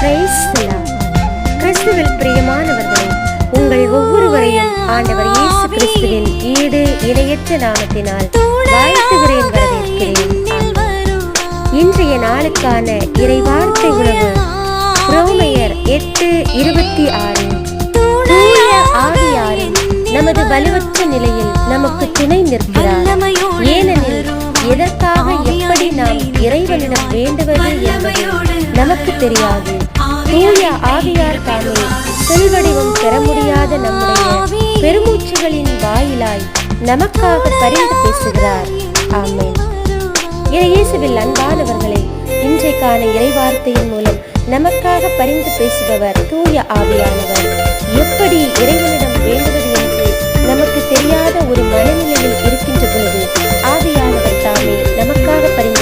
Praise the Lord. கிறிஸ்துவில் பிரியமானவர்களே, உங்கள் ஒவ்வொருவரையும் ஆண்டவர் இயேசு கிறிஸ்துவின் ஈடு இணையற்ற நாமத்தினால் வாழ்த்துகிறேன், வரவேற்கிறேன். இன்றைய நாளுக்கான இறைவார்த்தை உணவு ரோமையர் 8:26. தூய ஆவியாரின் நமது வலுவற்ற நிலையில் நமக்கு துணை நிற்கிறார். ஏனெனில் எதற்காக எப்படி நாம் இறைவனிடம் வேண்டுவது என்பது நமக்கு தெரியாது. தூய ஆவியார் தாமே செல்வடிவம் பெற முடியாத நம்முடைய பெருமூச்சுகளின் வாயிலாய் நமக்காக பரிந்து பேசுகிறார். ஆமென். இயேசுவில் அன்பானவர்களே, இன்றைக்கான இறைவார்த்தையின் மூலம் நமக்காக பரிந்து பேசுபவர் தூய ஆவியானவர். எப்படி இறைவனிடம் வேண்டுவது என்று நமக்கு தெரியாத ஒரு மனநிலையில் இருக்கின்ற பொழுது ஆவியானவர் தாமே நமக்காக பரிந்து